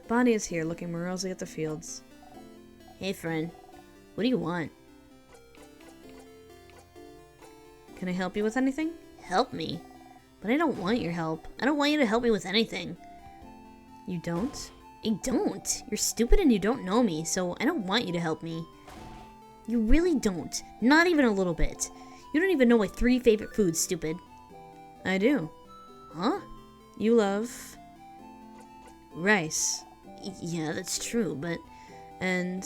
Bonnie is here, looking morosely at the fields. Hey, friend. What do you want? Can I help you with anything? Help me? But I don't want your help. I don't want you to help me with anything. You don't? I don't. You're stupid and you don't know me, so I don't want you to help me. You really don't. Not even a little bit. You don't even know my 3 favorite foods, stupid. I do. Huh? You love... rice. Yeah, that's true, but... And...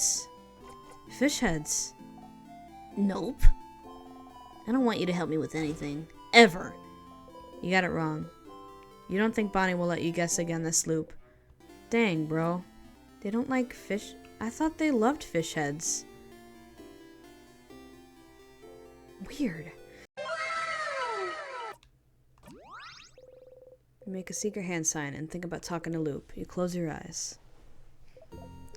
fish heads. Nope. I don't want you to help me with anything. Ever. You got it wrong. You don't think Bonnie will let you guess again this loop. Dang, bro. They don't like fish... I thought they loved fish heads. Weird. You make a secret hand sign and think about talking to Loop. You close your eyes.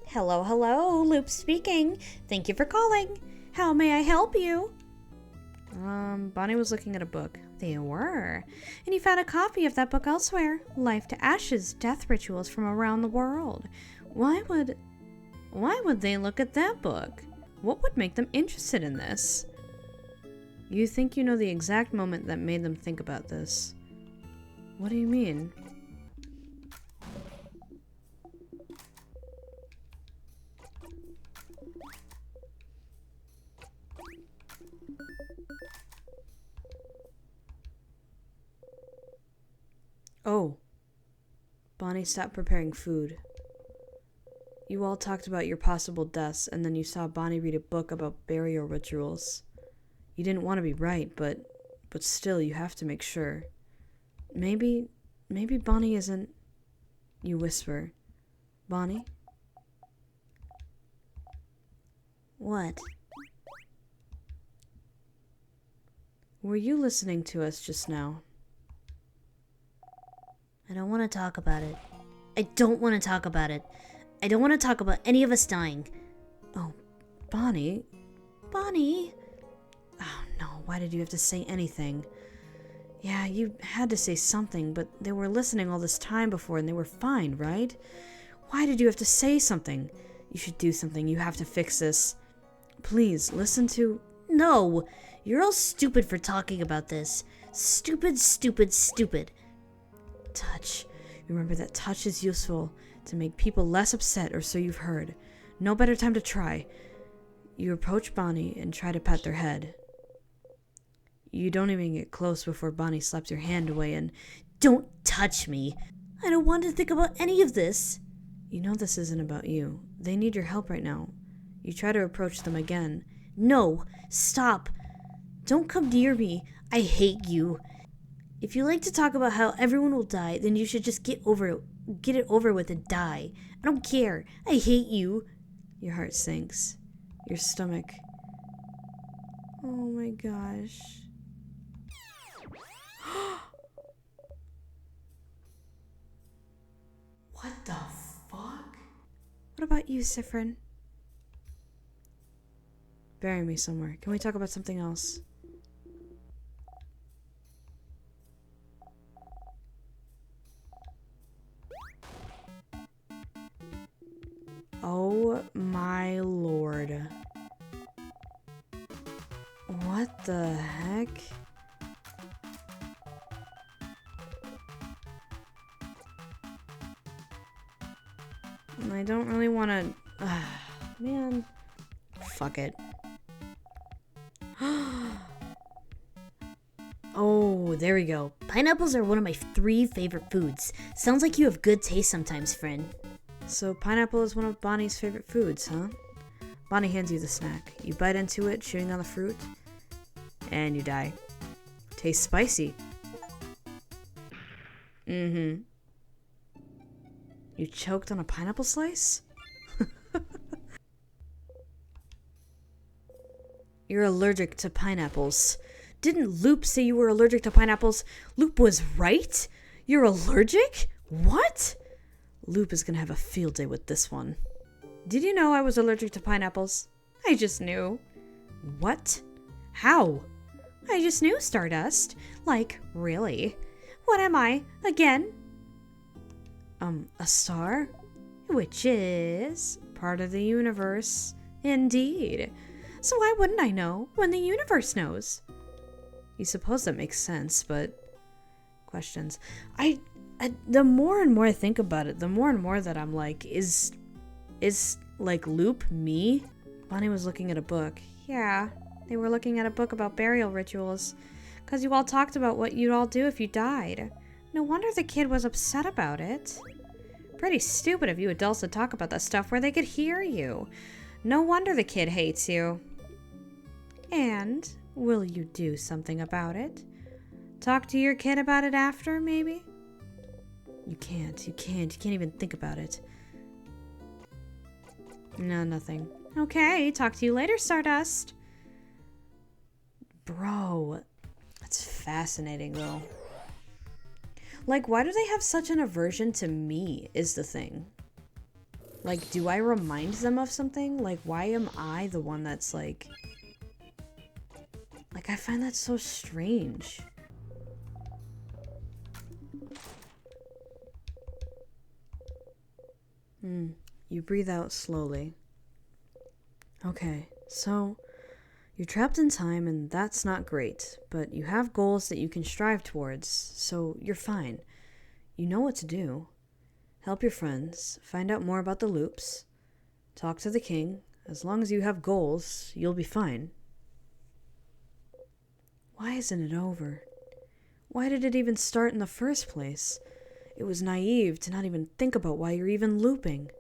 Hello, hello, Loop speaking. Thank you for calling. How may I help you? Bonnie was looking at a book. They were. And you found a copy of that book elsewhere. Life to Ashes, Death Rituals from Around the World. Why would they look at that book? What would make them interested in this? You think you know the exact moment that made them think about this. What do you mean? Oh. Bonnie stopped preparing food. You all talked about your possible deaths, and then you saw Bonnie read a book about burial rituals. You didn't want to be right, but still, you have to make sure. Maybe Bonnie isn't... You whisper. Bonnie? What? Were you listening to us just now? I don't want to talk about it. I don't want to talk about it. I don't want to talk about any of us dying. Oh, Bonnie? Bonnie? Oh, no, why did you have to say anything? Yeah, you had to say something, but they were listening all this time before and they were fine, right? Why did you have to say something? You should do something. You have to fix this. Please, listen to... No! You're all stupid for talking about this. Stupid, stupid, stupid. Touch. Remember that touch is useful to make people less upset, or so you've heard. No better time to try. You approach Bonnie and try to pat their head. You don't even get close before Bonnie slaps your hand away and... Don't touch me. I don't want to think about any of this. You know this isn't about you. They need your help right now. You try to approach them again. No, stop. Don't come near me. I hate you. If you like to talk about how everyone will die, then you should just get it over with and die. I don't care. I hate you. Your heart sinks. Your stomach... Oh my gosh. What the fuck? What about you, Sifrin? Bury me somewhere. Can we talk about something else? Oh my lord. What the heck? I don't really want to... man. Fuck it. Oh, there we go. Pineapples are one of my 3 favorite foods. Sounds like you have good taste sometimes, friend. So pineapple is one of Bonnie's favorite foods, huh? Bonnie hands you the snack. You bite into it, chewing on the fruit, and you die. Tastes spicy. Mm-hmm. You choked on a pineapple slice? You're allergic to pineapples. Didn't Loop say you were allergic to pineapples? Loop was right? You're allergic? What? Loop is gonna have a field day with this one. Did you know I was allergic to pineapples? I just knew. What? How? I just knew, Stardust. Like, really? What am I? Again? A star? Which is Part of the universe. indeed. So why wouldn't I know when the universe knows? You suppose that makes sense, but... Questions. The more and more I think about it, the more and more that I'm like, is like, Loop me? Bonnie was looking at a book. Yeah, they were looking at a book about burial rituals. 'Cause you all talked about what you'd all do if you died. No wonder the kid was upset about it. Pretty stupid of you adults to talk about that stuff where they could hear you. No wonder the kid hates you. And will you do something about it? Talk to your kid about it after, maybe? You can't even think about it. No, nothing. Okay, talk to you later, Stardust. Bro, that's fascinating, though. Like, why do they have such an aversion to me, is the thing. Like, do I remind them of something? Like, why am I the one that's, like... Like, I find that so strange. You breathe out slowly. Okay, so... You're trapped in time, and that's not great, but you have goals that you can strive towards, so you're fine. You know what to do. Help your friends, find out more about the loops, talk to the king. As long as you have goals, you'll be fine. Why isn't it over? Why did it even start in the first place? It was naive to not even think about why you're even looping.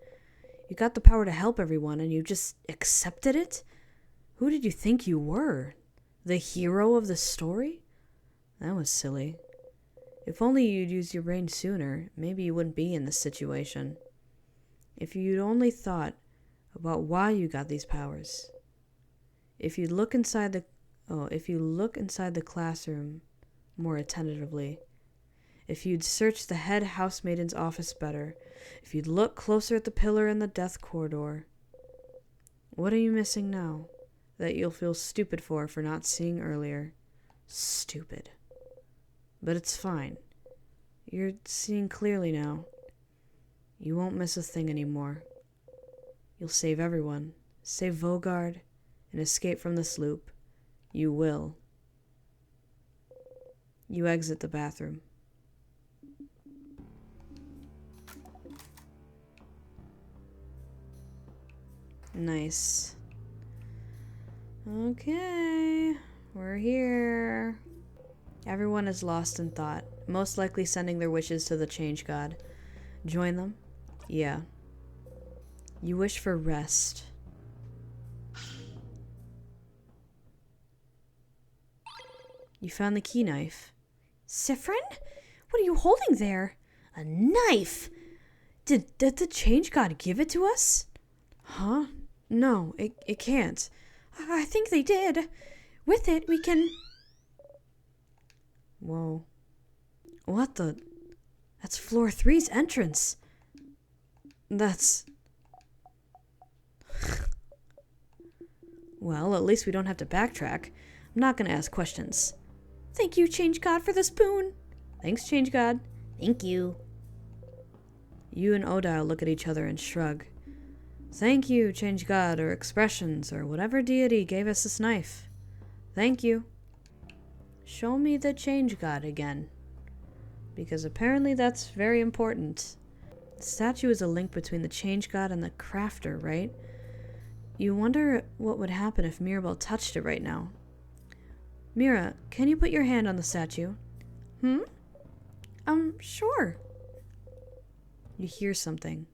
You got the power to help everyone, and you just accepted it? Who did you think you were? The hero of the story? That was silly. If only you'd used your brain sooner, maybe you wouldn't be in this situation. If you'd only thought about why you got these powers. If you look inside the classroom more attentively. If you'd search the head housemaiden's office better. If you'd look closer at the pillar in the death corridor. What are you missing now? That you'll feel stupid for not seeing earlier. Stupid. But it's fine. You're seeing clearly now. You won't miss a thing anymore. You'll save everyone. Save Vogard and escape from this loop. You will. You exit the bathroom. Nice. Okay, we're here. Everyone is lost in thought, most likely sending their wishes to the Change God. Join them? Yeah. You wish for rest. You found the key knife. Siffrin? What are you holding there? A knife! Did the Change God give it to us? Huh? No, it can't. I think they did. With it, we can... Whoa. What the... That's floor 3's entrance. That's... Well, at least we don't have to backtrack. I'm not gonna ask questions. Thank you, Change God, for the spoon. Thanks, Change God. Thank you. You and Odile look at each other and shrug. Thank you, Change God, or Expressions, or whatever deity gave us this knife. Thank you. Show me the Change God again. Because apparently that's very important. The statue is a link between the Change God and the Crafter, right? You wonder what would happen if Mirabelle touched it right now. Mira, can you put your hand on the statue? Sure. You hear something.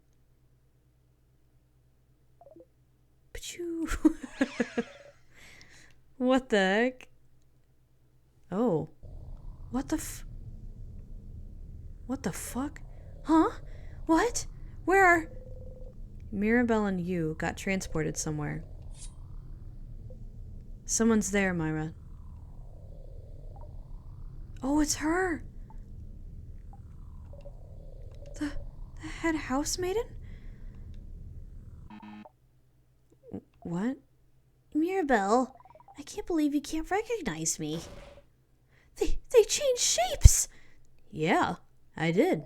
Pachoo. What the heck? Oh. What the fuck? Huh? What? Where are... Mirabelle and you got transported somewhere. Someone's there, Myra. Oh, it's her. The head housemaiden? What? Mirabelle, I can't believe you can't recognize me. They changed shapes! Yeah, I did.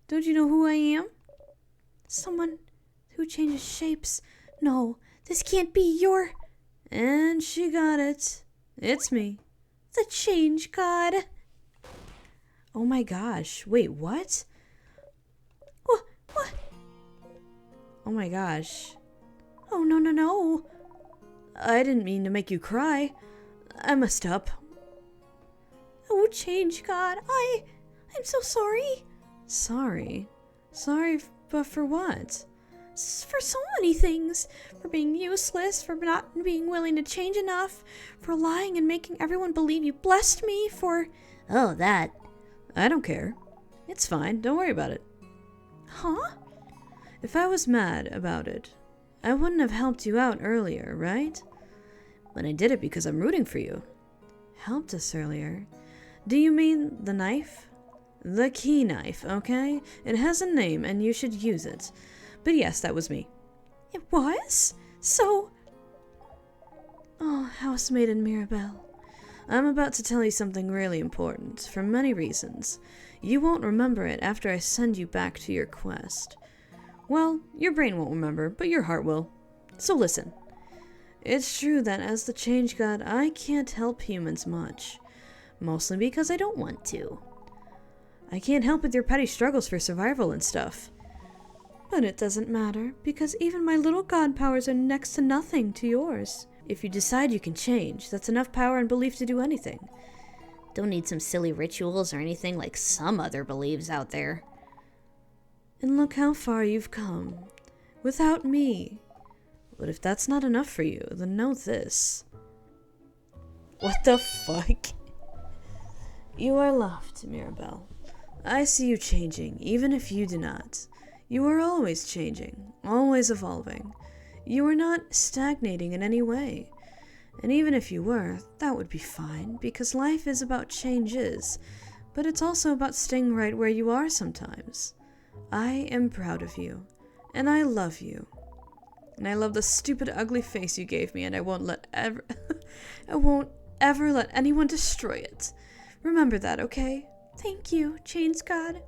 Don't you know who I am? Someone who changes shapes. No, this can't be your... And she got it. It's me. The change god. Oh my gosh. Wait, what? What? Oh my gosh. Oh, no. I didn't mean to make you cry. I messed up. Oh, change god. I'm so sorry. Sorry? Sorry, but for what? For so many things. For being useless, for not being willing to change enough, for lying and making everyone believe you blessed me, for... Oh, that. I don't care. It's fine. Don't worry about it. Huh? If I was mad about it, I wouldn't have helped you out earlier, right? But I did it because I'm rooting for you. Helped us earlier? Do you mean the knife? The key knife, okay? It has a name and you should use it. But yes, that was me. It was? So... Oh, housemaid and Mirabelle. I'm about to tell you something really important, for many reasons. You won't remember it after I send you back to your quest. Well, your brain won't remember, but your heart will. So listen. It's true that as the change god, I can't help humans much. Mostly because I don't want to. I can't help with your petty struggles for survival and stuff. But it doesn't matter, because even my little god powers are next to nothing to yours. If you decide you can change, that's enough power and belief to do anything. Don't need some silly rituals or anything like some other beliefs out there. And look how far you've come. Without me. But if that's not enough for you, then know this. What the fuck? You are loved, Mirabelle. I see you changing, even if you do not. You are always changing, always evolving. You are not stagnating in any way. And even if you were, that would be fine, because life is about changes, but it's also about staying right where you are sometimes. I am proud of you, and I love you. And I love the stupid ugly face you gave me, and I won't ever let anyone destroy it. Remember that, okay? Thank you, Chains God.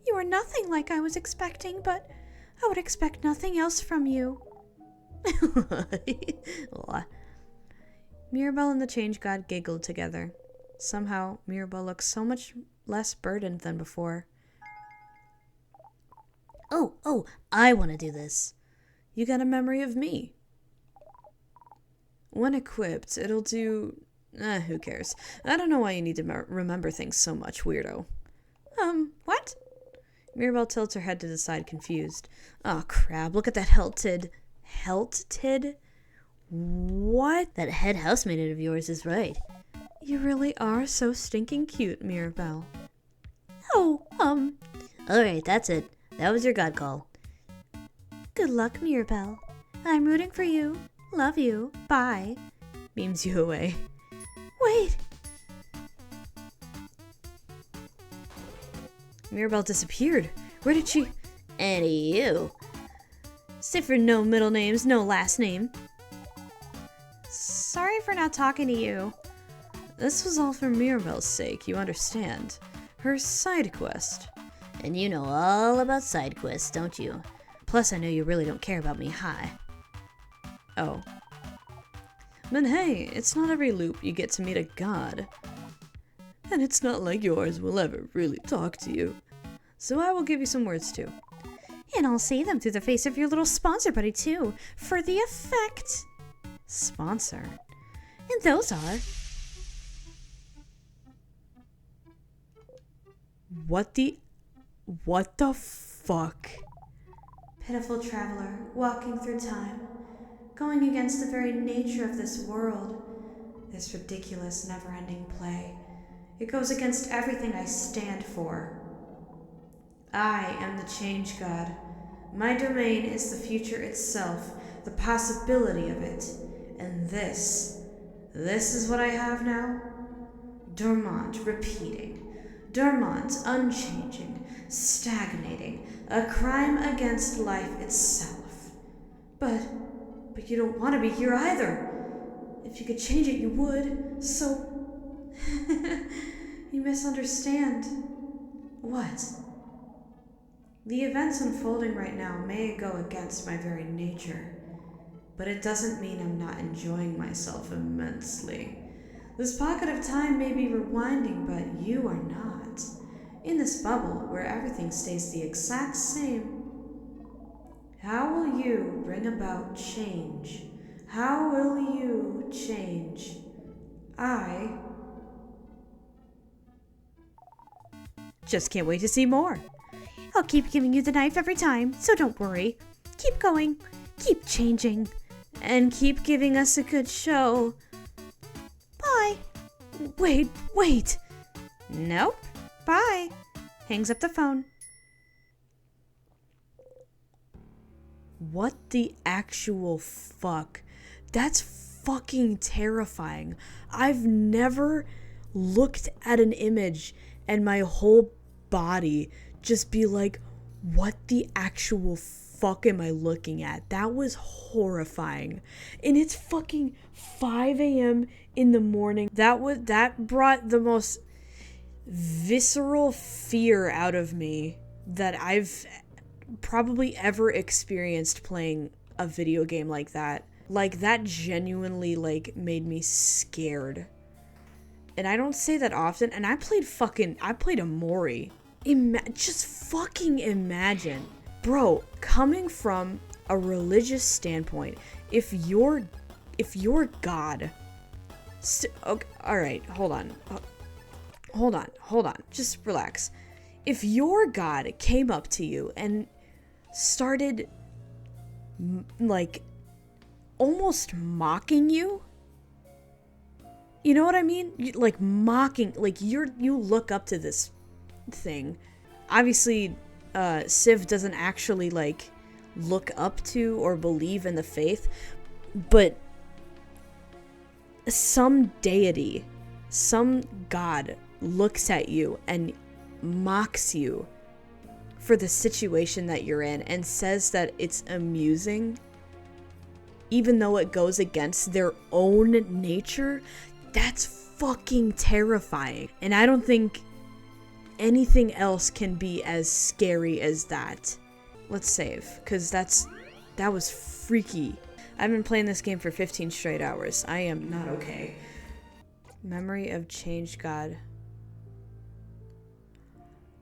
You are nothing like I was expecting, but I would expect nothing else from you. Mirabelle and the Change God giggled together. Somehow, Mirabelle looked so much less burdened than before. Oh, I want to do this. You got a memory of me. When equipped, it'll do... who cares? I don't know why you need to remember things so much, weirdo. What? Mirabelle tilts her head to the side, confused. Oh, crap, look at that Heltid. Heltid? What? That head housemaid of yours is right. You really are so stinking cute, Mirabelle. Oh, Alright, that's it. That was your god call. Good luck, Mirabelle. I'm rooting for you. Love you. Bye. Beams you away. Wait. Mirabelle disappeared. Where did she... And you. Sit for no middle names, no last name. Sorry for not talking to you. This was all for Mirabelle's sake, you understand. Her side quest. And you know all about side quests, don't you? Plus, I know you really don't care about me, hi. Oh. But hey, it's not every loop you get to meet a god. And it's not like yours will ever really talk to you. So I will give you some words too. And I'll say them through the face of your little sponsor buddy too, for the effect. Sponsor? And those are... What the fuck? Pitiful traveler, walking through time, going against the very nature of this world, this ridiculous, never-ending play. It goes against everything I stand for. I am the Change God. My domain is the future itself, the possibility of it. And this is what I have now? Dormant, repeating. Dormant, unchanging, stagnating, a crime against life itself. But you don't want to be here either. If you could change it, you would. So You misunderstand. What? The events unfolding right now may go against my very nature, but it doesn't mean I'm not enjoying myself immensely. This pocket of time may be rewinding, but you are not. In this bubble where everything stays the exact same, how will you bring about change? How will you change? Just can't wait to see more. I'll keep giving you the knife every time, so don't worry. Keep going, keep changing, And keep giving us a good show. bye. Wait. Nope. Bye. Hangs up the phone. What the actual fuck? That's fucking terrifying. I've never looked at an image and my whole body just be like, what the actual fuck am I looking at? That was horrifying. And it's fucking 5 a.m. in the morning. That brought the most visceral fear out of me that I've probably ever experienced playing a video game like that. Like, that genuinely, like, made me scared. And I don't say that often. And I played Amori. Just fucking imagine. Bro, coming from a religious standpoint, if your God... okay, alright, hold on. Just relax. If your God came up to you and started, like, almost mocking you, you know what I mean? Like, mocking, like, you look up to this thing. Obviously, Civ doesn't actually, like, look up to or believe in the faith, but some deity, some God looks at you and mocks you for the situation that you're in and says that it's amusing, even though it goes against their own nature. That's fucking terrifying. And I don't think anything else can be as scary as that. Let's save, because that was freaky. I've been playing this game for 15 straight hours. I am not okay. Memory of Changed God.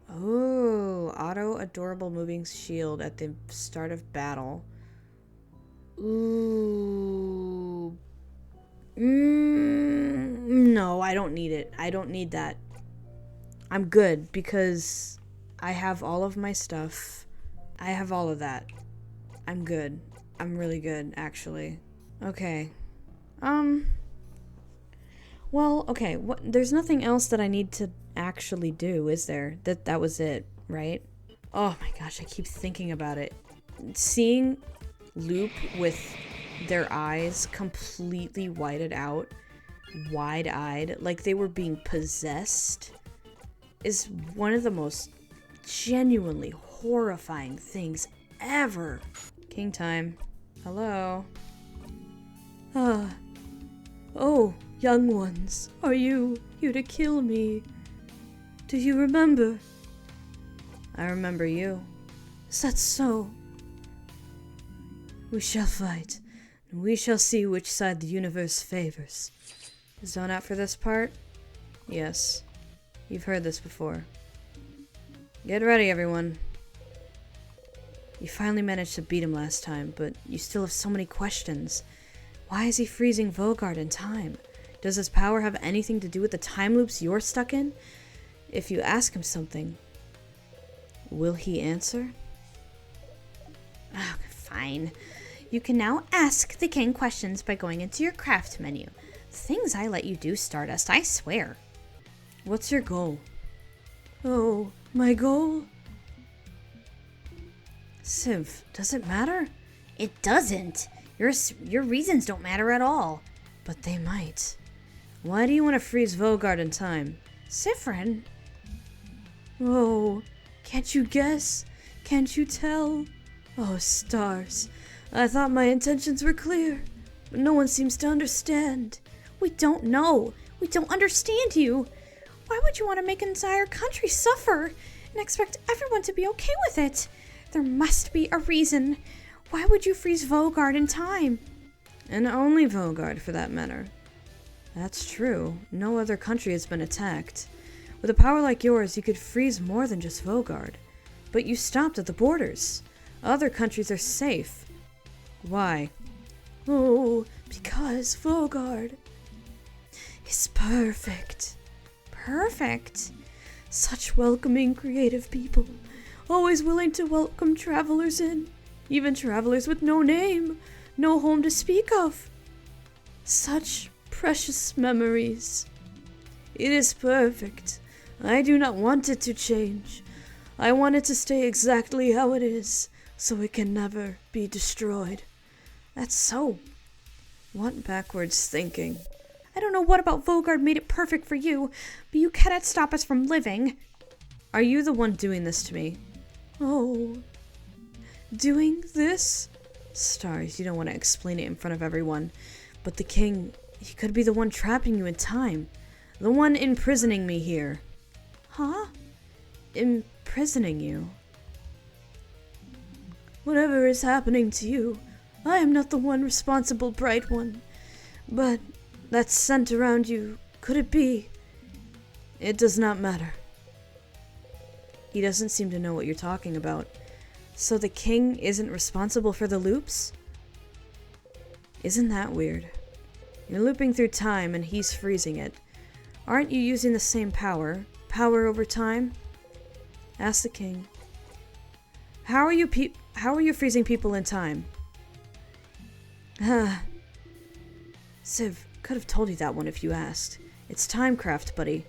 Oh, auto adorable moving shield at the start of battle. Ooh. No, I don't need it. I don't need that. I'm good because I have all of my stuff. I have all of that. I'm good. I'm really good, actually. Okay. Well, okay. There's nothing else that I need to actually do, is there? That was it, right? Oh my gosh, I keep thinking about it. Seeing Loop with their eyes completely whited out, wide-eyed, like they were being possessed, is one of the most genuinely horrifying things ever. King time. Hello. Oh, young ones, are you here to kill me? Do you remember? I remember you. Is that so? We shall fight, and we shall see which side the universe favors. Zone out for this part? Yes. You've heard this before. Get ready, everyone. You finally managed to beat him last time, but you still have so many questions. Why is he freezing Vogard in time? Does his power have anything to do with the time loops you're stuck in? If you ask him something, will he answer? Oh, fine. You can now ask the king questions by going into your craft menu. Things I let you do, Stardust, I swear. What's your goal? Oh, my goal? Civ, does it matter? It doesn't. Your reasons don't matter at all. But they might. Why do you want to freeze Vogard in time? Siffrin? Oh, can't you guess? Can't you tell? Oh, stars. I thought my intentions were clear, but no one seems to understand. We don't know. We don't understand you. Why would you want to make an entire country suffer and expect everyone to be okay with it? There must be a reason. Why would you freeze Vogard in time? And only Vogard, for that matter. That's true. No other country has been attacked. With a power like yours, you could freeze more than just Vogard. But you stopped at the borders. Other countries are safe. Why? Oh, because Vogard is perfect. Perfect? Such welcoming, creative people. Always willing to welcome travelers in. Even travelers with no name, no home to speak of. Such precious memories. It is perfect. I do not want it to change. I want it to stay exactly how it is, so it can never be destroyed. That's so... What backwards thinking? I don't know what about Vogard made it perfect for you, but you cannot stop us from living. Are you the one doing this to me? Oh, doing this? Stars, you don't want to explain it in front of everyone. But the king, he could be the one trapping you in time. The one imprisoning me here. Huh? Imprisoning you. Whatever is happening to you, I am not the one responsible, Bright One. But that scent around you, could it be? It does not matter. He doesn't seem to know what you're talking about. So the king isn't responsible for the loops? Isn't that weird? You're looping through time and he's freezing it. Aren't you using the same power? Power over time? Ask the king. How are you freezing people in time? Civ, could have told you that one if you asked. It's Timecraft, buddy.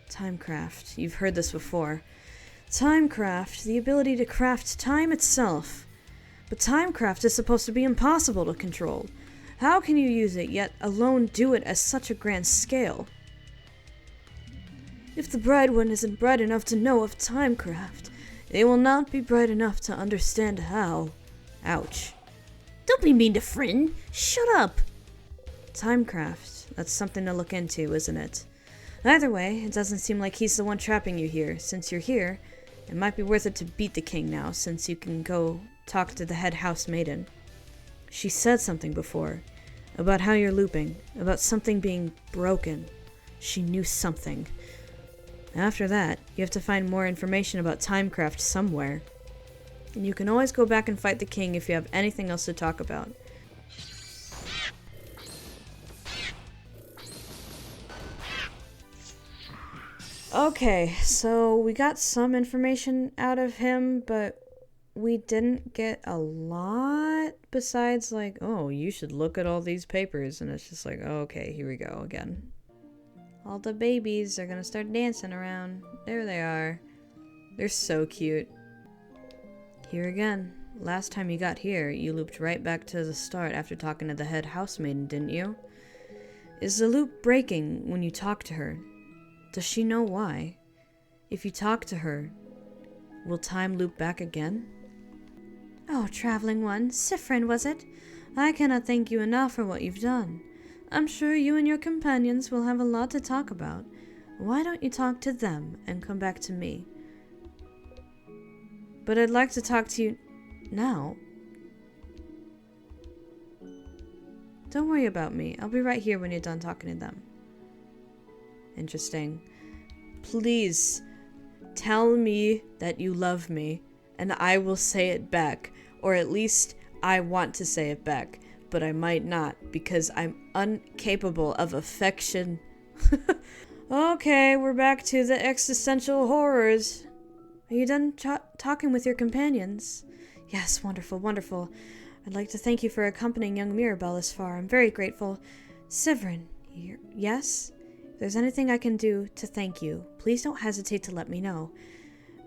Timecraft. You've heard this before. Timecraft, the ability to craft time itself. But Timecraft is supposed to be impossible to control. How can you use it, yet alone do it at such a grand scale? If the Bright One isn't bright enough to know of Timecraft, they will not be bright enough to understand how. Ouch. Don't be mean to Fryn. Shut up. Timecraft. That's something to look into, isn't it? Either way, it doesn't seem like he's the one trapping you here. Since you're here, it might be worth it to beat the king now, since you can go talk to the head house maiden. She said something before, about how you're looping, about something being broken. She knew something. After that, you have to find more information about Timecraft somewhere. And you can always go back and fight the king if you have anything else to talk about. Okay, so we got some information out of him, but we didn't get a lot besides like, oh, you should look at all these papers, and it's just like, oh, okay, here we go again. All the babies are gonna start dancing around. There they are. They're so cute. Here again. Last time you got here, you looped right back to the start after talking to the head housemaiden, didn't you? Is the loop breaking when you talk to her? Does she know why? If you talk to her, will time loop back again? Oh, traveling one, Siffrin, was it? I cannot thank you enough for what you've done. I'm sure you and your companions will have a lot to talk about. Why don't you talk to them and come back to me? But I'd like to talk to you now. Don't worry about me. I'll be right here when you're done talking to them. Interesting. Please tell me that you love me, and I will say it back. Or at least I want to say it back, but I might not because I'm incapable of affection. Okay, we're back to the existential horrors. Are you done talking with your companions? Yes, wonderful, wonderful. I'd like to thank you for accompanying young Mirabelle this far. I'm very grateful. Sivrin, yes? If there's anything I can do to thank you, please don't hesitate to let me know.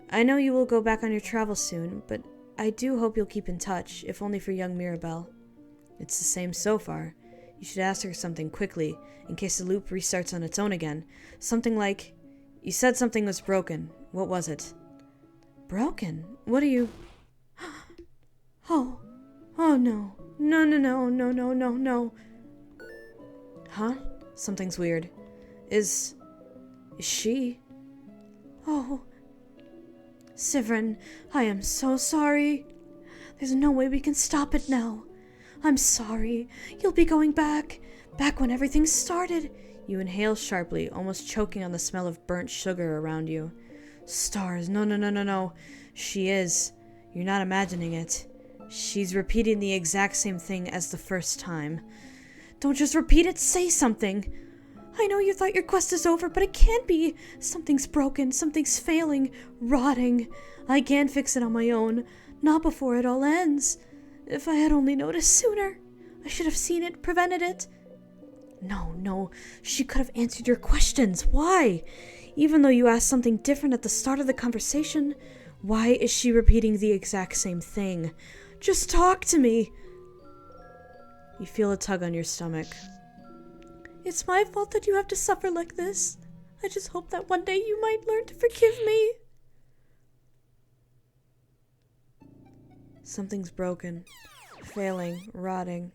I know you will go back on your travels soon, but I do hope you'll keep in touch, if only for young Mirabelle. It's the same so far. You should ask her something quickly, in case the loop restarts on its own again. Something like, you said something was broken. What was it? Broken? What are you... Oh no. No. Huh? Something's weird. Is she? Oh, Sivrin, I am so sorry. There's no way we can stop it now. I'm sorry. You'll be going back when everything started. You inhale sharply, almost choking on the smell of burnt sugar around you. Stars, no. She is. You're not imagining it. She's repeating the exact same thing as the first time. Don't just repeat it, say something. I know you thought your quest is over, but it can't be. Something's broken, something's failing, rotting. I can't fix it on my own, not before it all ends. If I had only noticed sooner, I should have seen it, prevented it. No, she could have answered your questions. Why? Even though you asked something different at the start of the conversation, why is she repeating the exact same thing? Just talk to me. You feel a tug on your stomach. It's my fault that you have to suffer like this. I just hope that one day you might learn to forgive me. Something's broken, failing, rotting.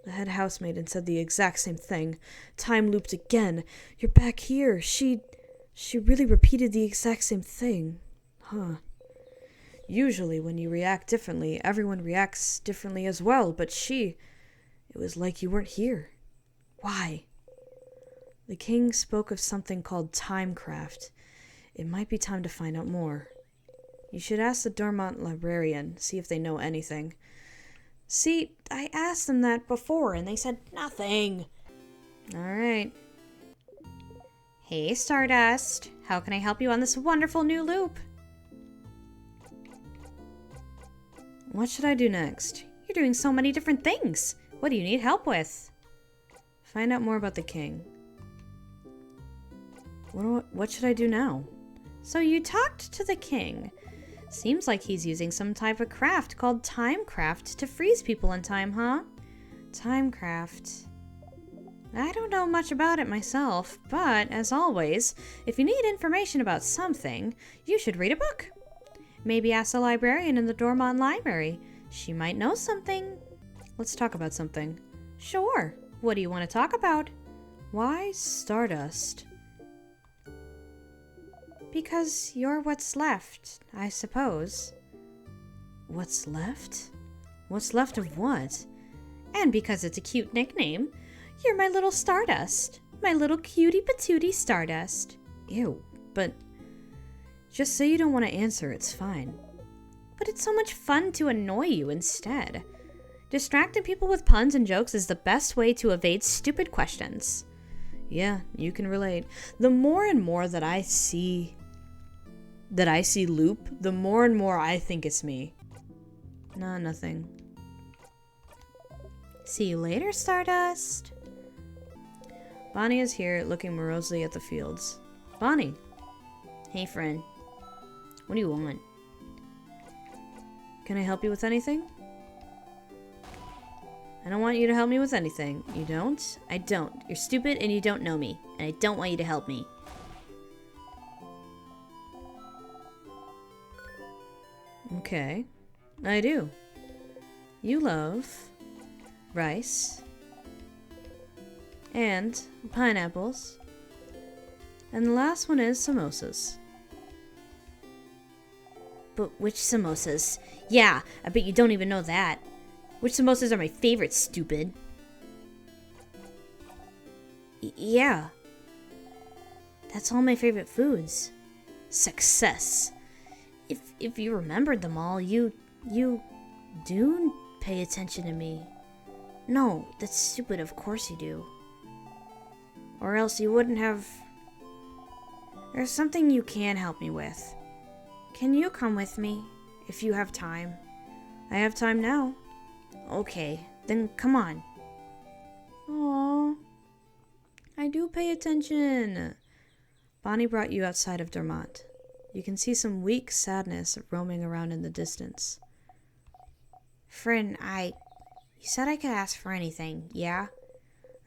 The head housemaiden said the exact same thing. Time looped again. You're back here. She really repeated the exact same thing. Huh. Usually when you react differently, everyone reacts differently as well, but it was like you weren't here. Why? The king spoke of something called timecraft. It might be time to find out more. You should ask the Dormont librarian, see if they know anything. See, I asked them that before, and they said nothing. All right. Hey, Stardust. How can I help you on this wonderful new loop? What should I do next? You're doing so many different things. What do you need help with? Find out more about the king. What should I do now? So you talked to the king. Seems like he's using some type of craft called timecraft to freeze people in time, huh? Timecraft. I don't know much about it myself, but as always, if you need information about something, you should read a book. Maybe ask the librarian in the Dormont library. She might know something. Let's talk about something. Sure. What do you want to talk about? Why Stardust? Because you're what's left, I suppose. What's left? What's left of what? And because it's a cute nickname, you're my little Stardust. My little cutie patootie Stardust. Ew, but just say you don't want to answer, it's fine. But it's so much fun to annoy you instead. Distracting people with puns and jokes is the best way to evade stupid questions. Yeah, you can relate. The more and more that I see Loop, the more and more I think it's me. Nah, nothing. See you later, Stardust. Bonnie is here, looking morosely at the fields. Bonnie. Hey, friend. What do you want? Can I help you with anything? I don't want you to help me with anything. You don't? I don't. You're stupid and you don't know me. And I don't want you to help me. Okay. I do. You love rice and pineapples. And the last one is samosas. But which samosas? Yeah, I bet you don't even know that. Which samosas are my favorite, stupid? Yeah. That's all my favorite foods. Success. If you remembered them all, you do pay attention to me. No, that's stupid, of course you do. Or else you wouldn't have... There's something you can help me with. Can you come with me, if you have time? I have time now. Okay, then come on. Aww. I do pay attention. Bonnie brought you outside of Dormont. You can see some weak sadness roaming around in the distance. Friend, you said I could ask for anything, yeah?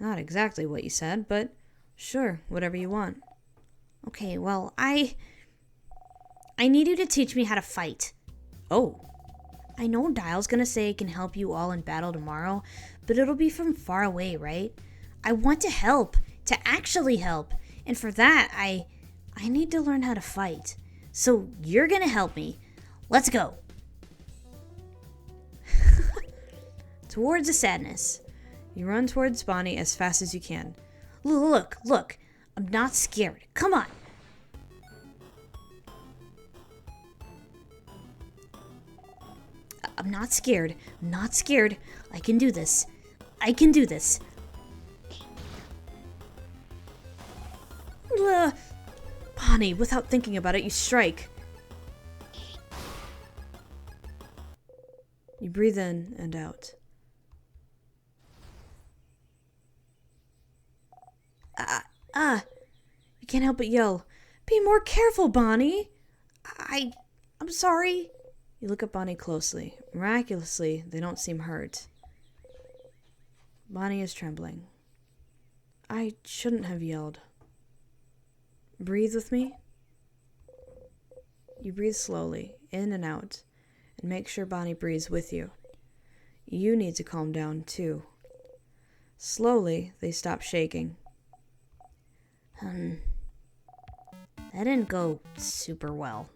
Not exactly what you said, but sure, whatever you want. Okay, well, I need you to teach me how to fight. Oh. I know Dial's gonna say it can help you all in battle tomorrow, but it'll be from far away, right? I want to help, to actually help. And for that, I need to learn how to fight. So you're gonna help me. Let's go. Towards the sadness. You run towards Bonnie as fast as you can. Look. I'm not scared. Come on. I'm not scared. I can do this. Bonnie, without thinking about it, you strike. You breathe in and out. You can't help but yell, "Be more careful, Bonnie!" I'm sorry. You look at Bonnie closely. Miraculously, they don't seem hurt. Bonnie is trembling. I shouldn't have yelled. Breathe with me. You breathe slowly, in and out, and make sure Bonnie breathes with you. You need to calm down, too. Slowly, they stop shaking. That didn't go super well.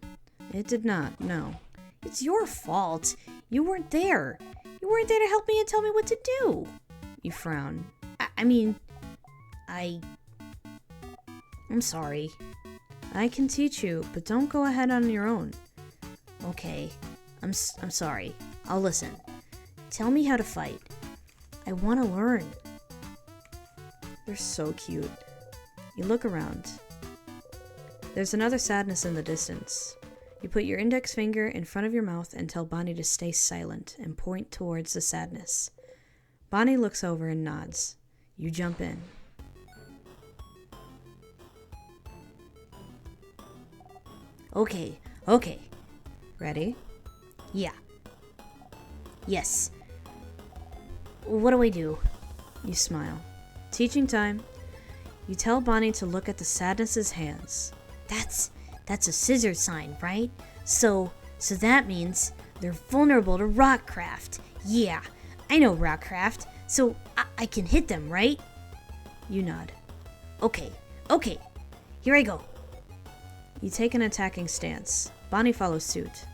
It did not, no. It's your fault. You weren't there. You weren't there to help me and tell me what to do. You frown. I'm sorry. I can teach you, but don't go ahead on your own. Okay. I'm sorry. I'll listen. Tell me how to fight. I want to learn. You're so cute. You look around. There's another sadness in the distance. You put your index finger in front of your mouth and tell Bonnie to stay silent and point towards the sadness. Bonnie looks over and nods. You jump in. Okay. Ready? Yeah. Yes. What do I do? You smile. Teaching time. You tell Bonnie to look at the sadness's hands. That's a scissor sign, right? So that means they're vulnerable to rockcraft. Yeah, I know rockcraft, so I can hit them, right? You nod. Okay, here I go. You take an attacking stance. Bonnie follows suit.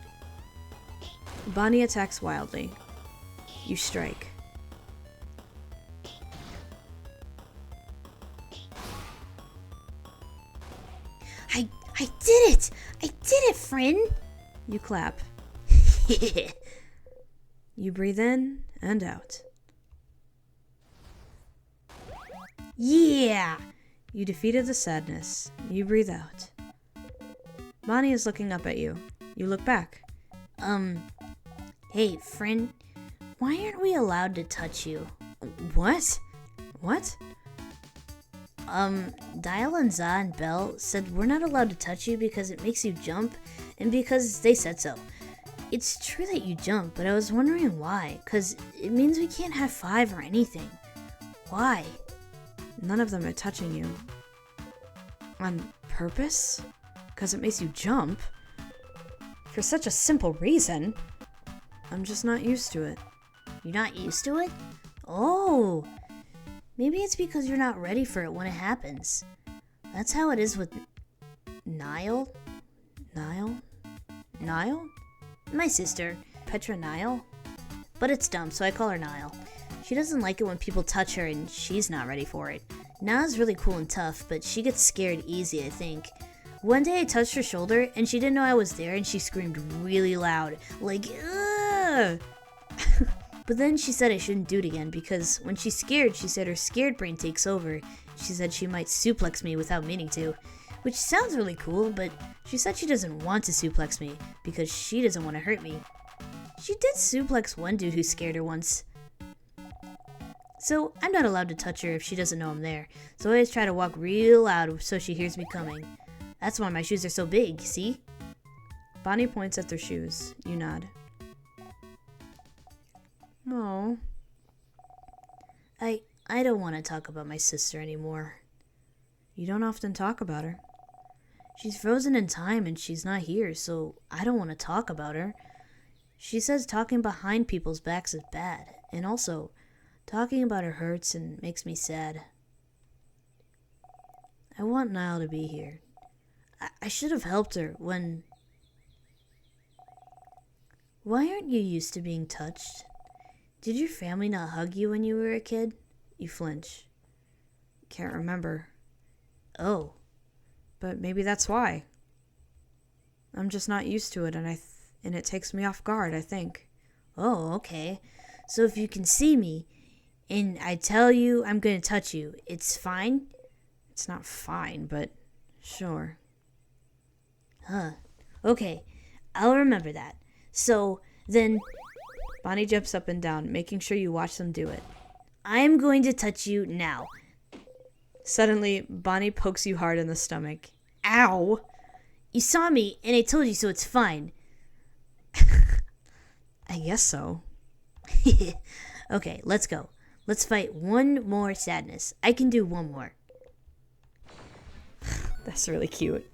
Bonnie attacks wildly. You strike. I did it, friend. You clap. You breathe in and out. Yeah. You defeated the sadness. You breathe out. Bonnie is looking up at you. You look back. Hey, friend, why aren't we allowed to touch you? What? Dial and Za and Belle said we're not allowed to touch you because it makes you jump, and because they said so. It's true that you jump, but I was wondering why, because it means we can't high five or anything. Why? None of them are touching you. On purpose? Because it makes you jump? For such a simple reason. I'm just not used to it. You're not used to it? Oh, maybe it's because you're not ready for it when it happens. That's how it is with Nile? My sister, Petra Nile. But it's dumb, so I call her Nile. She doesn't like it when people touch her and she's not ready for it. Na's really cool and tough, but she gets scared easy, I think. One day I touched her shoulder and she didn't know I was there and she screamed really loud, like, ugh! But then she said I shouldn't do it again because when she's scared, she said her scared brain takes over. She said she might suplex me without meaning to, which sounds really cool, but she said she doesn't want to suplex me because she doesn't want to hurt me. She did suplex one dude who scared her once. So I'm not allowed to touch her if she doesn't know I'm there, so I always try to walk real loud so she hears me coming. That's why my shoes are so big, see? Bonnie points at their shoes. You nod. Oh. I don't want to talk about my sister anymore. You don't often talk about her. She's frozen in time and she's not here, so I don't want to talk about her. She says talking behind people's backs is bad, and also, talking about her hurts and makes me sad. I want Niall to be here. I should have helped her when... Why aren't you used to being touched? Did your family not hug you when you were a kid? You flinch. Can't remember. Oh. But maybe that's why. I'm just not used to it, and it takes me off guard, I think. Oh, okay. So if you can see me, and I tell you I'm going to touch you, it's fine? It's not fine, but sure. Huh. Okay, I'll remember that. So, then... Bonnie jumps up and down, making sure you watch them do it. I'm going to touch you now. Suddenly, Bonnie pokes you hard in the stomach. Ow! You saw me, and I told you, so it's fine. I guess so. Okay, let's go. Let's fight one more sadness. I can do one more. That's really cute.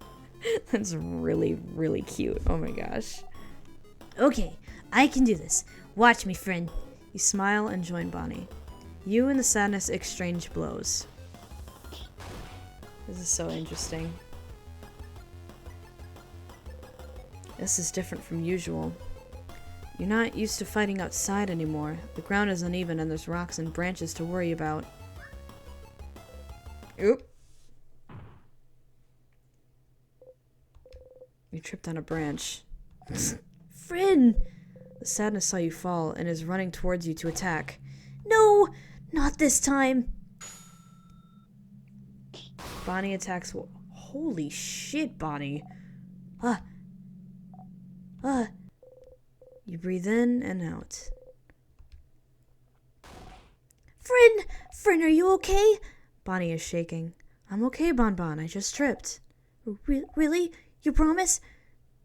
That's really, really cute. Oh my gosh. Okay, I can do this. Watch me, friend. You smile and join Bonnie. You and the sadness exchange blows. This is so interesting. This is different from usual. You're not used to fighting outside anymore. The ground is uneven and there's rocks and branches to worry about. Oop. You tripped on a branch. Friend! The sadness saw you fall and is running towards you to attack. No! Not this time! Bonnie attacks... Holy shit, Bonnie. You breathe in and out. Friend, are you okay? Bonnie is shaking. I'm okay, Bonbon. I just tripped. Really? You promise?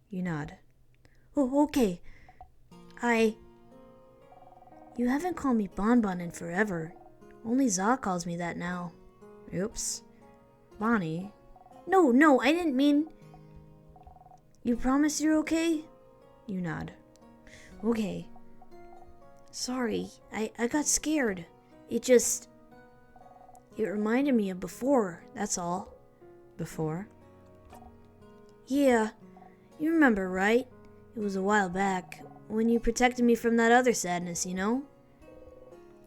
You nod. Oh, okay. You haven't called me Bonbon in forever. Only Za calls me that now. Oops. Bonnie. No, I didn't mean... You promise you're okay? You nod. Okay. Sorry, I got scared. It reminded me of before, that's all. Before? Yeah, you remember, right? It was a while back, when you protected me from that other sadness, you know?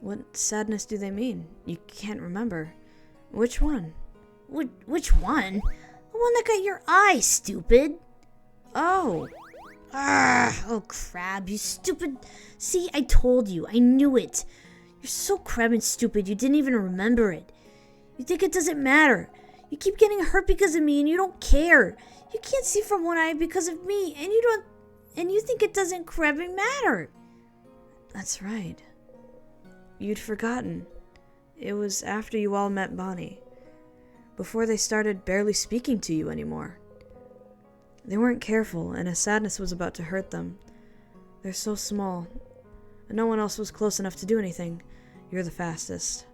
What sadness do they mean? You can't remember. Which one? Which one? The one that got your eye, stupid! Oh! Oh, crab, you stupid... See, I told you, I knew it. You're so crab and stupid, you didn't even remember it. You think it doesn't matter. You keep getting hurt because of me, and you don't care. You can't see from one eye because of me, and you think it doesn't crabbing matter. That's right. You'd forgotten. It was after you all met Bonnie. Before they started barely speaking to you anymore. They weren't careful, and a sadness was about to hurt them. They're so small, and no one else was close enough to do anything. You're the fastest.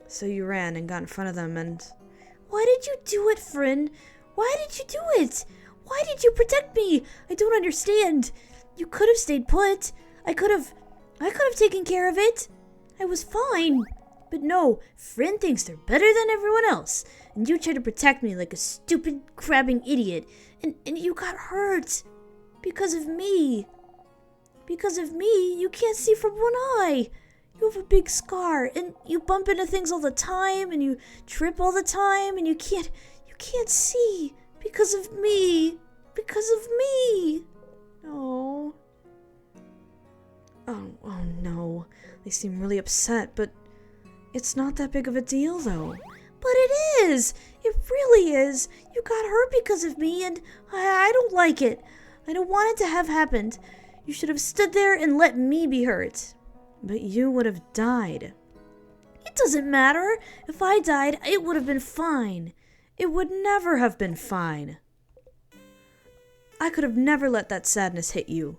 So you ran and got in front of them and... Why did you do it, friend? Why did you do it? Why did you protect me? I don't understand. You could have stayed put. I could have taken care of it. I was fine. But no, friend thinks they're better than everyone else. And you tried to protect me like a stupid, crabbing idiot. And you got hurt. Because of me. Because of me, you can't see from one eye. You have a big scar, and you bump into things all the time, and you trip all the time, and you can't see because of me. Because of me. Oh. Oh no. They seem really upset, but it's not that big of a deal, though. But it is. It really is. You got hurt because of me, and I don't like it. I don't want it to have happened. You should have stood there and let me be hurt. But you would have died. It doesn't matter. If I died, it would have been fine. It would never have been fine. I could have never let that sadness hit you.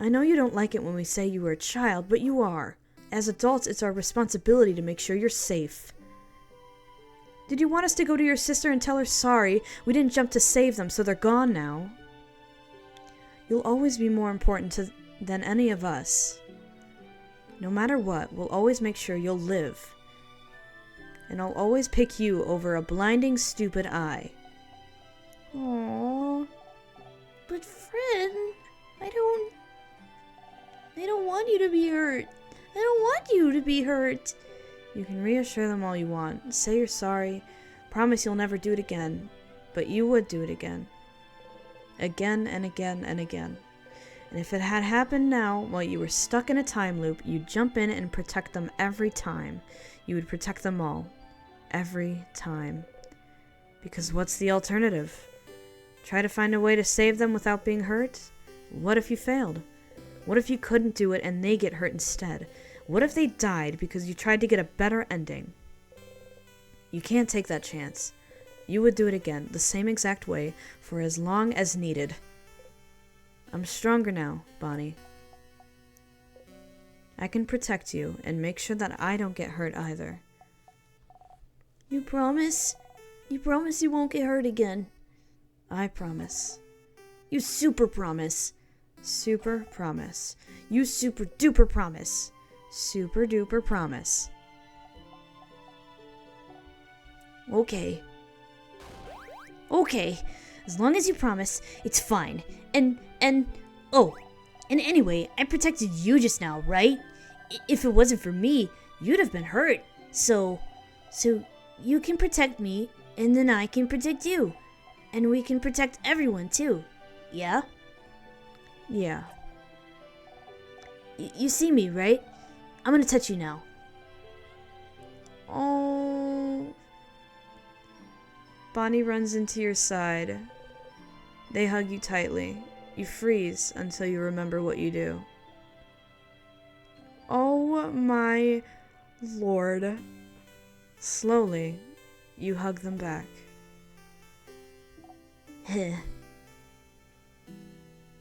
I know you don't like it when we say you were a child, but you are. As adults, it's our responsibility to make sure you're safe. Did you want us to go to your sister and tell her sorry? We didn't jump to save them, so they're gone now. You'll always be more important than any of us. No matter what, we'll always make sure you'll live. And I'll always pick you over a blinding, stupid eye. Aww. But friend, I don't want you to be hurt. I don't want you to be hurt. You can reassure them all you want. Say you're sorry. Promise you'll never do it again. But you would do it again. Again and again and again. And if it had happened now, while you were stuck in a time loop, you'd jump in and protect them every time. You would protect them all. Every time. Because what's the alternative? Try to find a way to save them without being hurt? What if you failed? What if you couldn't do it and they get hurt instead? What if they died because you tried to get a better ending? You can't take that chance. You would do it again, the same exact way, for as long as needed. I'm stronger now, Bonnie. I can protect you and make sure that I don't get hurt either. You promise? You promise you won't get hurt again? I promise. You super promise. Super promise. You super duper promise. Super duper promise. Okay. Okay. As long as you promise, it's fine. And anyway, I protected you just now, right? If it wasn't for me, you'd have been hurt. So you can protect me, and then I can protect you. And we can protect everyone too. Yeah? Yeah. You see me, right? I'm gonna touch you now. Oh. Bonnie runs into your side. They hug you tightly. You freeze until you remember what you do. Oh my lord. Slowly, you hug them back.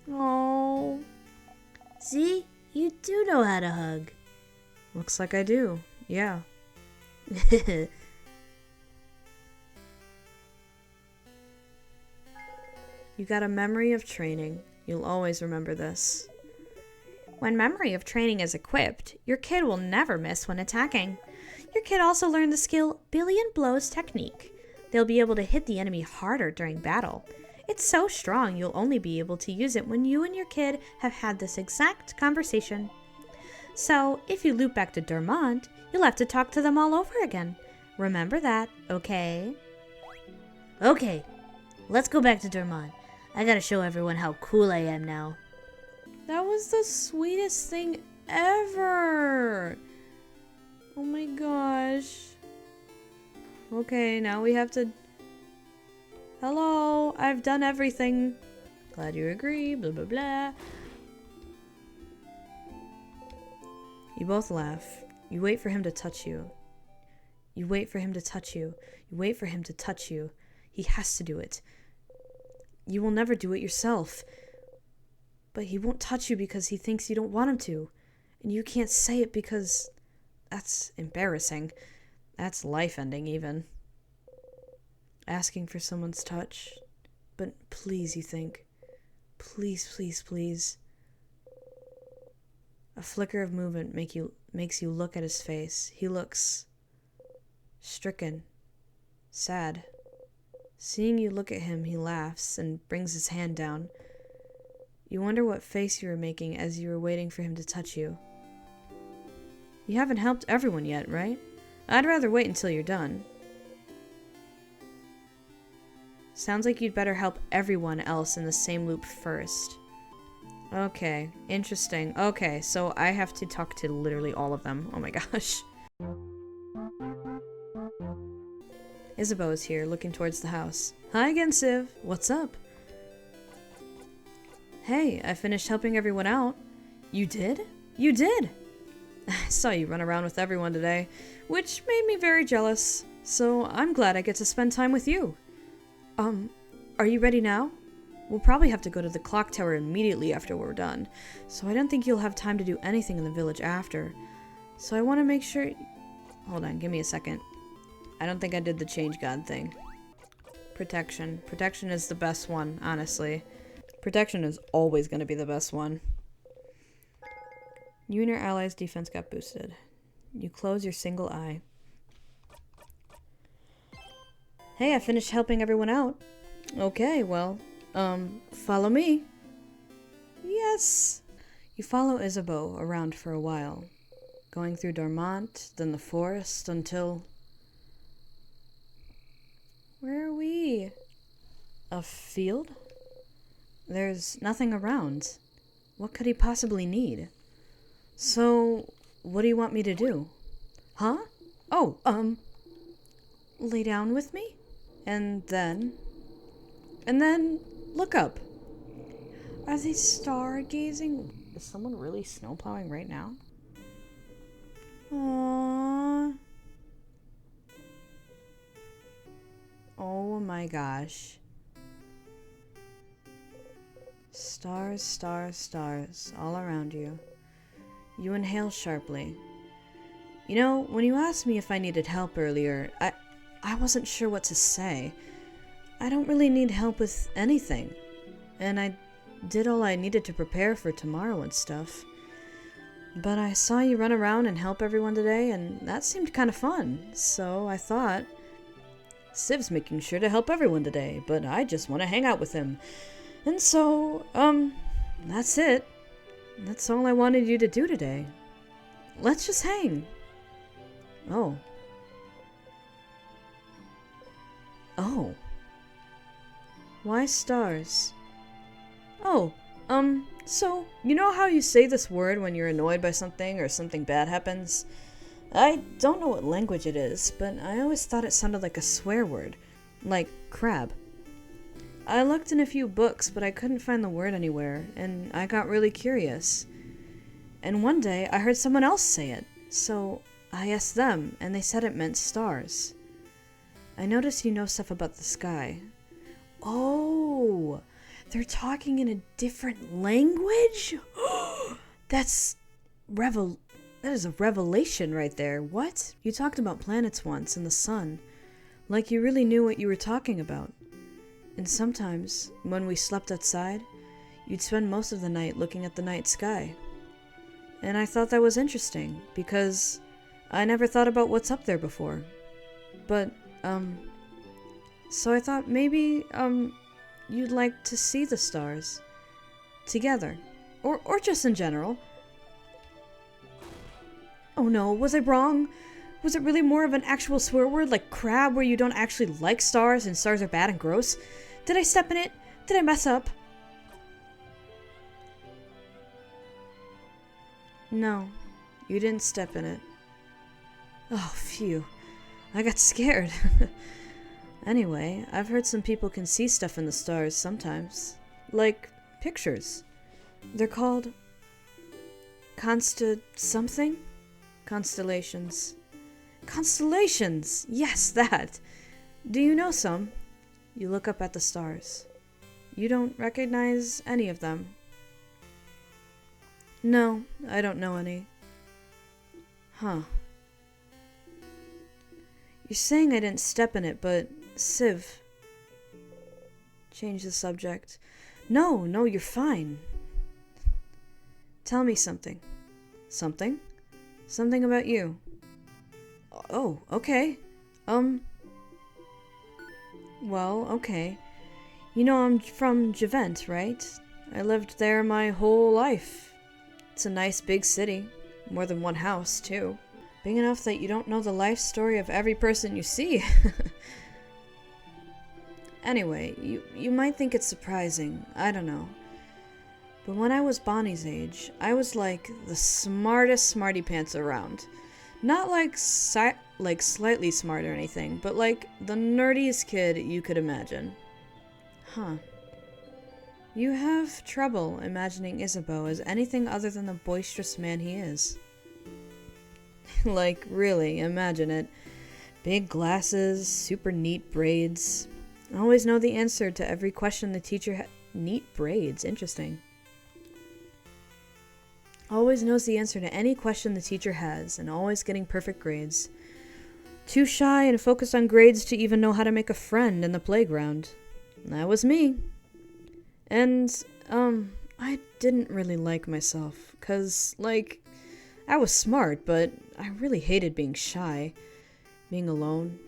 Oh. See? You do know how to hug. Looks like I do. Yeah. You got a memory of training. You'll always remember this. When memory of training is equipped, your kid will never miss when attacking. Your kid also learned the skill Billion Blows technique. They'll be able to hit the enemy harder during battle. It's so strong you'll only be able to use it when you and your kid have had this exact conversation. So, if you loop back to Dormont, you'll have to talk to them all over again. Remember that, okay? Okay, let's go back to Dormont. I gotta show everyone how cool I am now. That was the sweetest thing ever. Oh my gosh. Okay, now we have to... Hello, I've done everything. Glad you agree, blah blah blah. You both laugh. You wait for him to touch you. You wait for him to touch you. You wait for him to touch you. He has to do it. You will never do it yourself. But he won't touch you because he thinks you don't want him to. And you can't say it because that's embarrassing. That's life-ending even. Asking for someone's touch. But please, you think. Please, please, please. A flicker of movement makes you look at his face. He looks stricken, sad. Seeing you look at him, he laughs and brings his hand down. You wonder what face you were making as you were waiting for him to touch you. You haven't helped everyone yet, right? I'd rather wait until you're done. Sounds like you'd better help everyone else in the same loop first. Okay, interesting. Okay, so I have to talk to literally all of them. Oh my gosh. Isabeau is here, looking towards the house. Hi again, Civ. What's up? Hey, I finished helping everyone out. You did? You did! I saw you run around with everyone today, which made me very jealous. So I'm glad I get to spend time with you. Are you ready now? We'll probably have to go to the clock tower immediately after we're done, so I don't think you'll have time to do anything in the village after. So I want to make sure... Hold on, give me a second. I don't think I did the change god thing. Protection. Protection is the best one, honestly. Protection is always going to be the best one. You and your allies' defense got boosted. You close your single eye. Hey, I finished helping everyone out. Okay, well, follow me. Yes. You follow Isabeau around for a while, going through Dormont, then the forest, until... Where are we? A field? There's nothing around. What could he possibly need? So, what do you want me to do? Huh? Oh, lay down with me? And then look up. Are they stargazing? Is someone really snowplowing right now? Aww. Oh my gosh. Stars, stars, stars, all around you. You inhale sharply. You know, when you asked me if I needed help earlier, I wasn't sure what to say. I don't really need help with anything. And I did all I needed to prepare for tomorrow and stuff. But I saw you run around and help everyone today, and that seemed kind of fun. So I thought, Siv's making sure to help everyone today, but I just want to hang out with him. And so, that's it. That's all I wanted you to do today. Let's just hang. Oh. Oh. Why stars? Oh, so, you know how you say this word when you're annoyed by something or something bad happens? I don't know what language it is, but I always thought it sounded like a swear word. Like crab. I looked in a few books, but I couldn't find the word anywhere, and I got really curious. And one day, I heard someone else say it, so I asked them, and they said it meant stars. I noticed you know stuff about the sky. Oh, they're talking in a different language? That is a revelation right there. What? You talked about planets once and the sun, like you really knew what you were talking about. And sometimes, when we slept outside, you'd spend most of the night looking at the night sky. And I thought that was interesting, because I never thought about what's up there before. But, so I thought maybe, you'd like to see the stars. Together. Or just in general. Oh no, was I wrong? Was it really more of an actual swear word like crab where you don't actually like stars and stars are bad and gross? Did I step in it? Did I mess up? No, you didn't step in it. Oh, phew. I got scared. Anyway, I've heard some people can see stuff in the stars sometimes. Like pictures. They're called... something? Constellations. Constellations! Yes, that! Do you know some? You look up at the stars. You don't recognize any of them. No, I don't know any. Huh. You're saying I didn't step in it, but Siv. Change the subject. No, you're fine. Tell me something. Something? Something about you. Oh, okay. Well, okay. You know I'm from Javent, right? I lived there my whole life. It's a nice big city. More than one house, too. Big enough that you don't know the life story of every person you see. Anyway, you might think it's surprising. I don't know. But when I was Bonnie's age, I was like the smartest smarty pants around. Not like slightly smart or anything, but like the nerdiest kid you could imagine. Huh. You have trouble imagining Isabeau as anything other than the boisterous man he is. Like, really, imagine it. Big glasses, super neat braids. Always know the answer to every question the teacher Neat braids, interesting. Always knows the answer to any question the teacher has, and always getting perfect grades. Too shy and focused on grades to even know how to make a friend in the playground. That was me. And, I didn't really like myself, 'cause, like, I was smart, but I really hated being shy, being alone.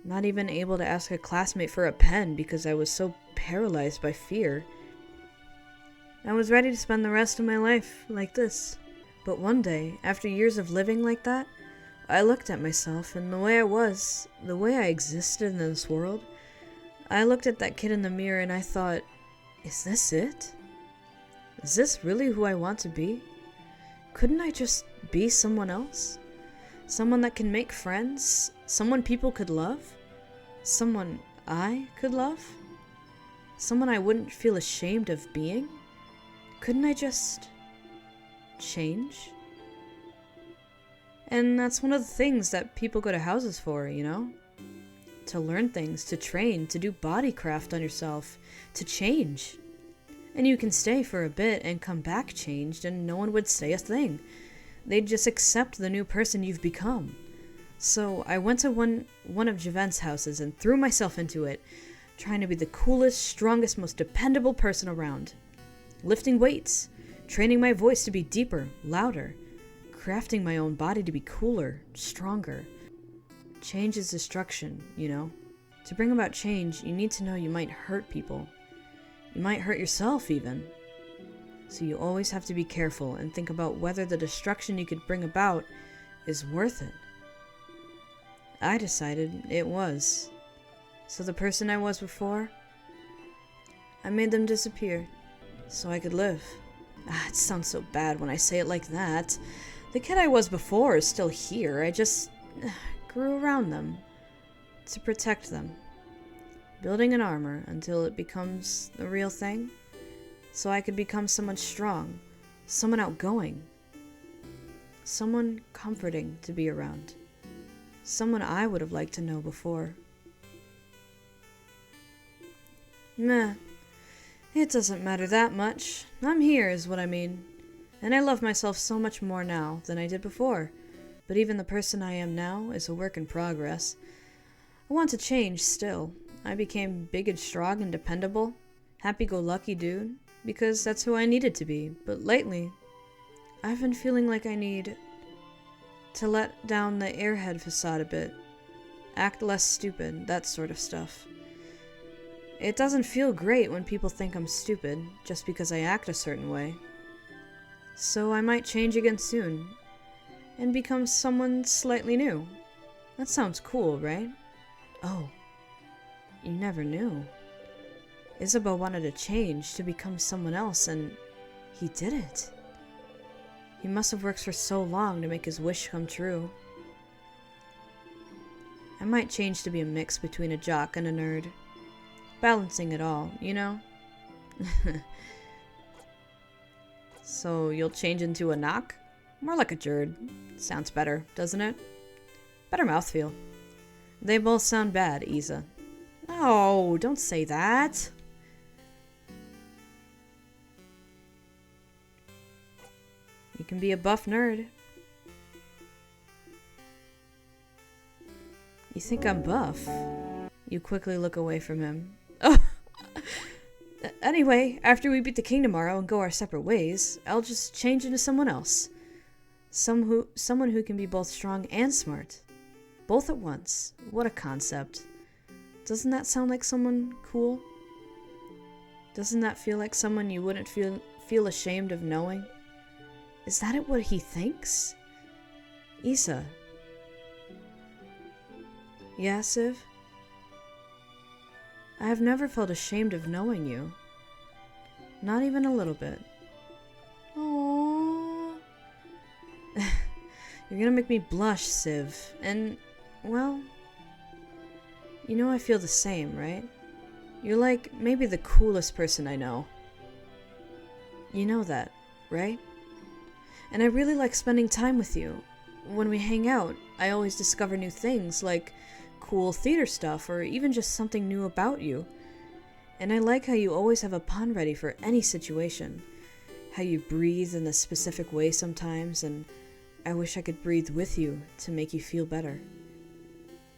Not even able to ask a classmate for a pen because I was so paralyzed by fear. I was ready to spend the rest of my life like this. But one day, after years of living like that, I looked at myself and the way I was, the way I existed in this world. I looked at that kid in the mirror and I thought, is this it? Is this really who I want to be? Couldn't I just be someone else? Someone that can make friends? Someone people could love? Someone I could love? Someone I wouldn't feel ashamed of being? Couldn't I just change? And that's one of the things that people go to houses for, you know? To learn things, to train, to do body craft on yourself, to change. And you can stay for a bit and come back changed and no one would say a thing. They'd just accept the new person you've become. So I went to one of Javent's houses and threw myself into it, trying to be the coolest, strongest, most dependable person around. Lifting weights, training my voice to be deeper, louder, crafting my own body to be cooler, stronger. Change is destruction, you know? To bring about change, you need to know you might hurt people. You might hurt yourself even. So you always have to be careful and think about whether the destruction you could bring about is worth it. I decided it was. So the person I was before, I made them disappear so I could live. It sounds so bad when I say it like that. The kid I was before is still here. I just grew around them to protect them, building an armor until it becomes the real thing, so I could become someone strong, someone outgoing, someone comforting to be around, someone I would have liked to know before. Meh, it doesn't matter that much. I'm here is what I mean, and I love myself so much more now than I did before, but even the person I am now is a work in progress. I want to change still. I became big and strong and dependable, happy-go-lucky dude, because that's who I needed to be. But lately, I've been feeling like I need to let down the airhead facade a bit, act less stupid, that sort of stuff. It doesn't feel great when people think I'm stupid just because I act a certain way. So I might change again soon, and become someone slightly new. That sounds cool, right? Oh. You never knew. Isabeau wanted to change to become someone else, and he did it. He must have worked for so long to make his wish come true. I might change to be a mix between a jock and a nerd. Balancing it all, you know? So you'll change into a knock? More like a jerd. Sounds better, doesn't it? Better mouthfeel. They both sound bad, Isa. No, don't say that. You can be a buff nerd. You think I'm buff? You quickly look away from him. Oh. Anyway, after we beat the king tomorrow and go our separate ways, I'll just change into someone else. Someone who can be both strong and smart. Both at once. What a concept. Doesn't that sound like someone cool? Doesn't that feel like someone you wouldn't feel ashamed of knowing? Is that what he thinks? Isa. Yeah, Siv? I have never felt ashamed of knowing you. Not even a little bit. Aww. You're gonna make me blush, Siv. And, well, you know I feel the same, right? You're like maybe the coolest person I know. You know that, right? And I really like spending time with you. When we hang out, I always discover new things, like cool theater stuff, or even just something new about you. And I like how you always have a pun ready for any situation. How you breathe in a specific way sometimes, and I wish I could breathe with you to make you feel better.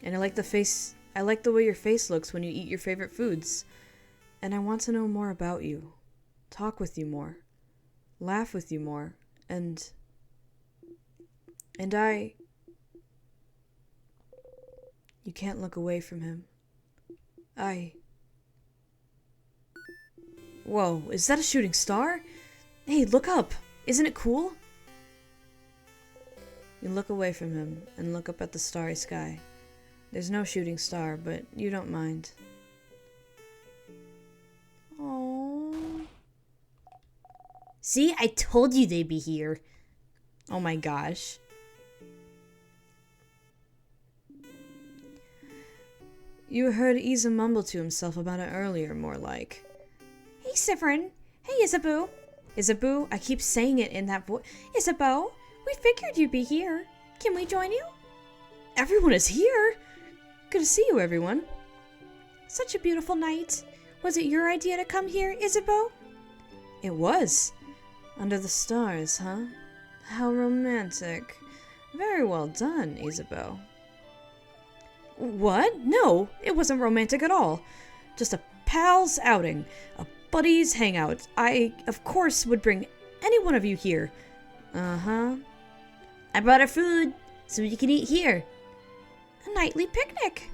And I like the way your face looks when you eat your favorite foods. And I want to know more about you. Talk with you more. Laugh with you more. And You can't look away from him. Whoa, is that a shooting star? Hey, look up! Isn't it cool? You look away from him and look up at the starry sky. There's no shooting star, but you don't mind. Oh. See, I told you they'd be here. Oh my gosh. You heard Isa mumble to himself about it earlier, more like. Hey, Severin. Hey, Isabeau. Isabeau, I keep saying it in that voice. Isabeau, we figured you'd be here. Can we join you? Everyone is here! Good to see you, everyone. Such a beautiful night. Was it your idea to come here, Isabeau? It was. Under the stars, huh? How romantic. Very well done, Isabeau. What? No, it wasn't romantic at all. Just a pal's outing. A buddies hangout. I, of course, would bring any one of you here. Uh-huh. I brought our food, so you can eat here. A nightly picnic.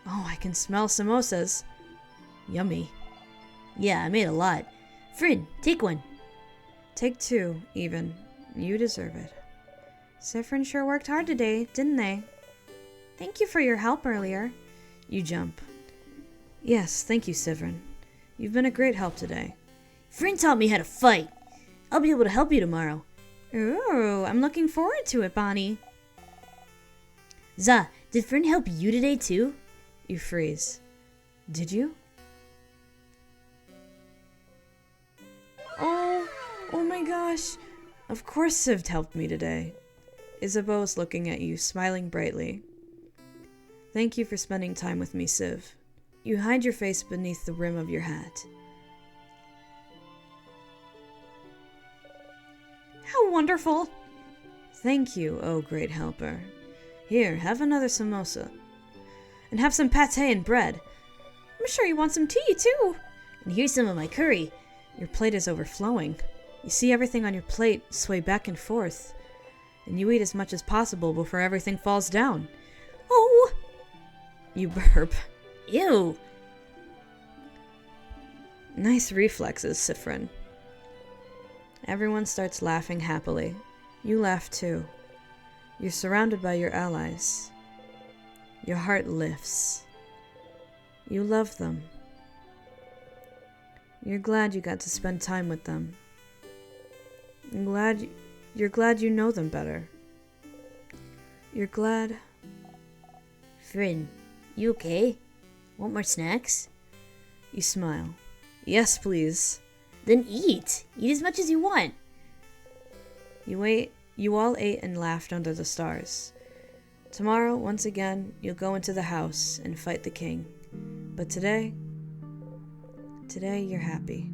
Oh, I can smell samosas. Yummy. Yeah, I made a lot. Frid, take one. Take 2, even. You deserve it. Severin sure worked hard today, didn't they? Thank you for your help earlier. You jump. Yes, thank you, Severin. You've been a great help today. Frid taught me how to fight. I'll be able to help you tomorrow. Ooh, I'm looking forward to it, Bonnie. Za, did Frid help you today too? You freeze. Did you? Oh my gosh. Of course Siv helped me today. Isabeau's looking at you, smiling brightly. Thank you for spending time with me, Siv. You hide your face beneath the rim of your hat. How wonderful. Thank you, oh great helper. Here, have another samosa. And have some pate and bread. I'm sure you want some tea, too. And here's some of my curry. Your plate is overflowing. You see everything on your plate sway back and forth. And you eat as much as possible before everything falls down. Oh! You burp. Ew. Nice reflexes, Sifrin. Everyone starts laughing happily. You laugh too. You're surrounded by your allies. Your heart lifts. You love them. You're glad you got to spend time with them. You're glad you know them better. You're glad. Frid, you okay? Want more snacks? You smile. Yes, please. Then eat. Eat as much as you want. You all ate and laughed under the stars. Tomorrow, once again, you'll go into the house and fight the king. But today you're happy.